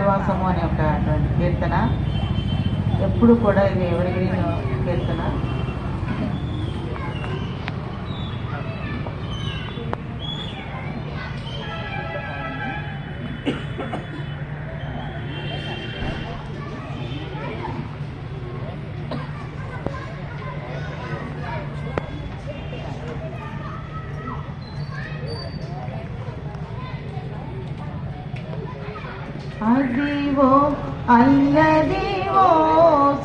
నిజవాసము అనే ఒక కీర్తన. ఎప్పుడు కూడా ఇది ఎవరిగ్రీన్ కీర్తన. అదివో అల్లదివో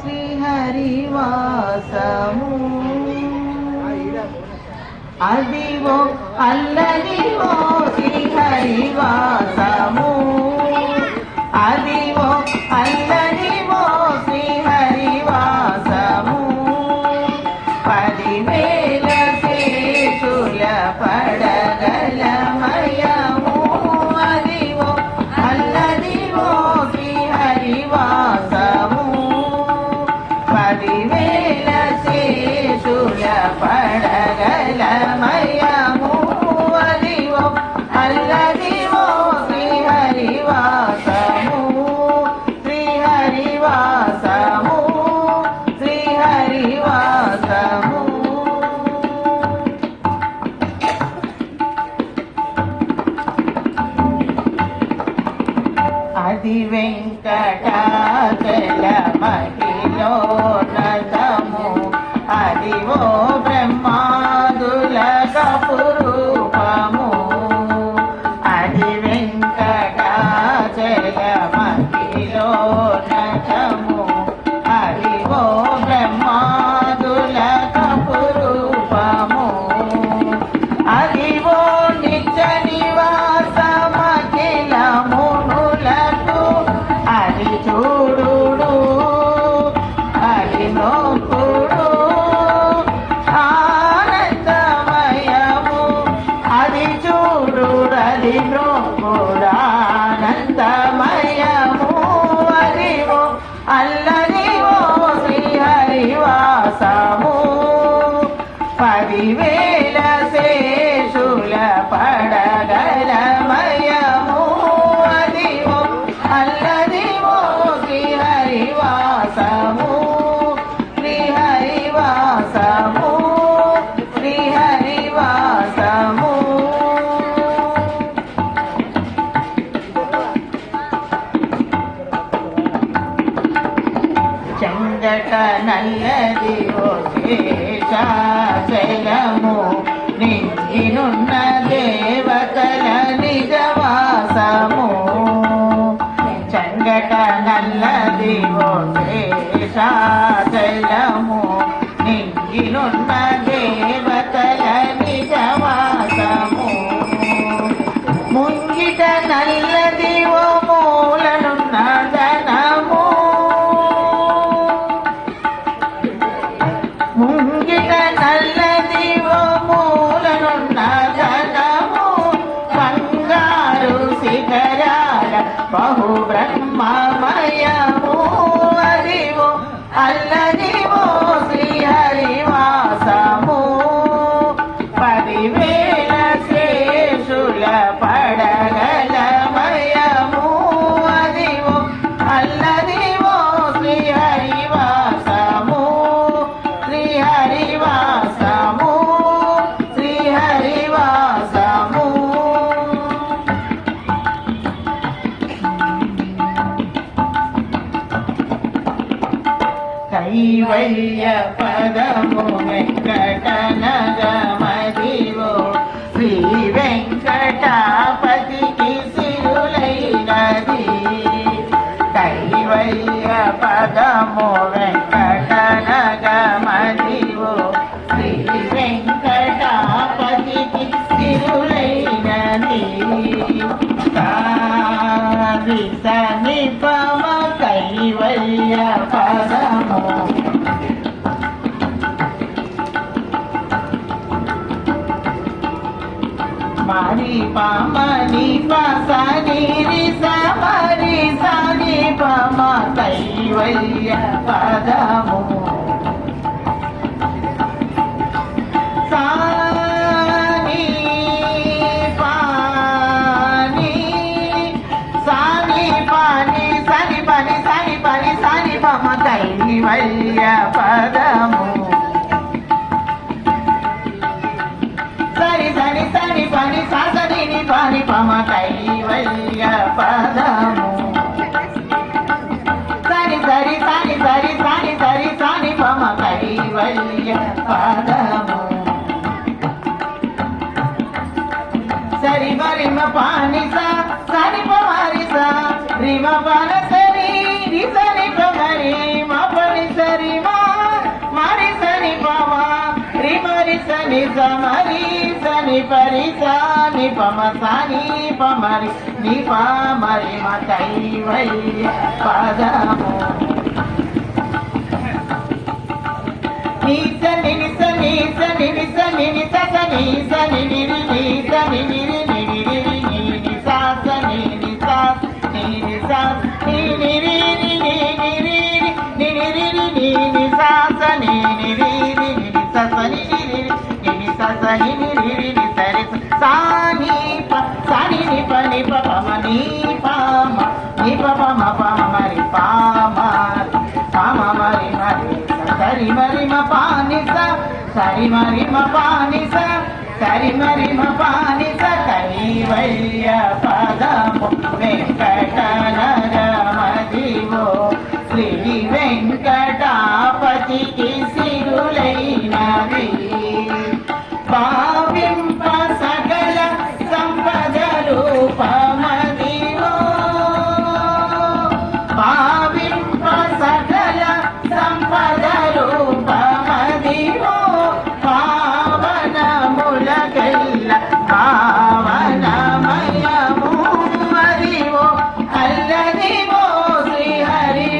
శ్రీహరివాసము, అదివో అల్లదివో శ్రీహరివాసము, అదివో అల్లదివో శ్రీహరివాసము. 10,000 శేషుల పడగలమయము, అదివో అల్లదివో శ్రీహరివాసము. 10,000 శేషుల పడగలమయము, అదివో అల్లదివో శ్రీహరివాసము. శ్రీహరివాసము, శ్రీహరివాసము. అది వెంకటాచలమహిలోన్నతము, అదివో బ్రహ్మాదుల కపురూపము. అది వెంకటాచలమహిలోన్నతము, అదివో బ్రహ్మాదుల కపురూపము. అదివో నిత్య నివాసమఖిలమునులకు, అది చూడుడు అది నోకుడు ఆనందమయము, అది చూడు అది నోకుడు ఆనందమయము. అదివో అల్లదివో శ్రీహరివాసము. 10,000 శేషుల పడగలమయము, అదివో అల్లదివో శ్రీహరివాసము. శ్రీహరివాసము, శ్రీహరివాసము. చందట నల్లదివో శేషాచలము, నింగినున్న దేవతల నిజవాసము. చంగట నల్లదివో శేషాచలము, నింగినున్న దేవతల నిజవాసము. ముంగిట నల్లదివో మూలనున్న ధనము, ముంగిట నల్లదివో మూలనున్న ధనము. బంగారు శిఖరాల బహు బ్రహ్మమయము, అదివో అల్లదివో శ్రీహరివాసము. 10,000 శేషుల పడగలమయము, అదివో అల్లదివో శ్రీహరివాసము. శ్రీహరివాసము, శ్రీహరివాసము. కైవల్య పదము వెంకటనగమదివో, శ్రీ వెంకటాపతికి సిరులైనది. కైవల్య పదము వెంకటనగమదివో, శ్రీ వెంకటాపతికి సిరులైనది. సారి సమీపమ కైవల్య పదము, మరి పమని పసని సమరి సని పమ కైవల్య పదము. సాని పాని సాని పాని కైవల్య పదము సరి సని సని పని సని పని పమ కైవల్య పదము సని సరి సని సరి సని సరి సని పమ కైవల్య పదము సరి మరిమ పాని సని పమరి రిమ పన సరి సని పమరి మా పని సరి మరి సని పమ రిమరి సని సమరి సని పరి సని పమ సని పమరి ని పమరి మ కైవల్య పదము నీ సని ని సని సని ని సని ని సని సని ని ని సని ని ని ని ని ని సా సని ని సా ని ని సా ని ని ని ని ని ని ని ని ని ని సా సని ని ని ని ని సా సని ని ని ని సా సని ని ని ని సరి సాని ప సని ని ప ని ప ప మ ని ప మ ని ప ప మ ప మరి ప మరి మరి సరి మరి మ పాని సరి మరి మ పాని సరి మరి మ పాని కైవల్య పదము వెంకటనగమదివో శ్రీ వెంకటాపతికి సిరులైనవి భావింప సకల సంపద రూపమదివో భావింప సకల సంపద రూపమదివో పావనములకెల్ల పావనమయము మదివో అల్లదివో శ్రీహరివాసము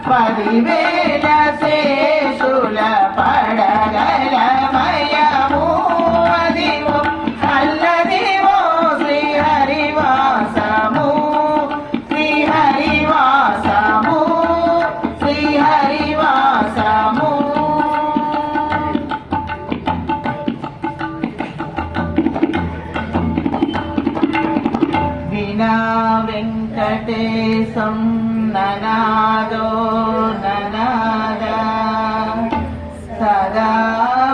10,000 శేషుల పడగలమయము అదివో అల్లదివో శ్రీహరివాసము శ్రీహరివాసము శ్రీహరివాసము వినా వెంకటేశం ననాదో ననాద సదా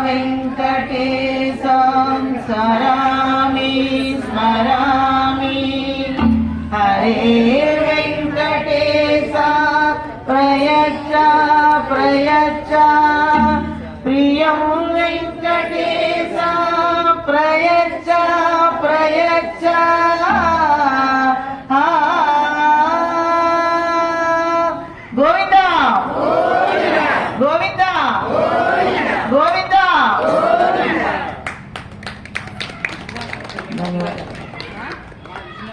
వెంకటేశం స్మరామి స్మరామి హరే వెంకటేశ ప్రయచ్చ ప్రయచ్చ ప్రియం వెంకటేశ ప్రయచ్చ ప్రయచ్చ గోవింద గోవింద గోవింద ధన్యవాదాలు.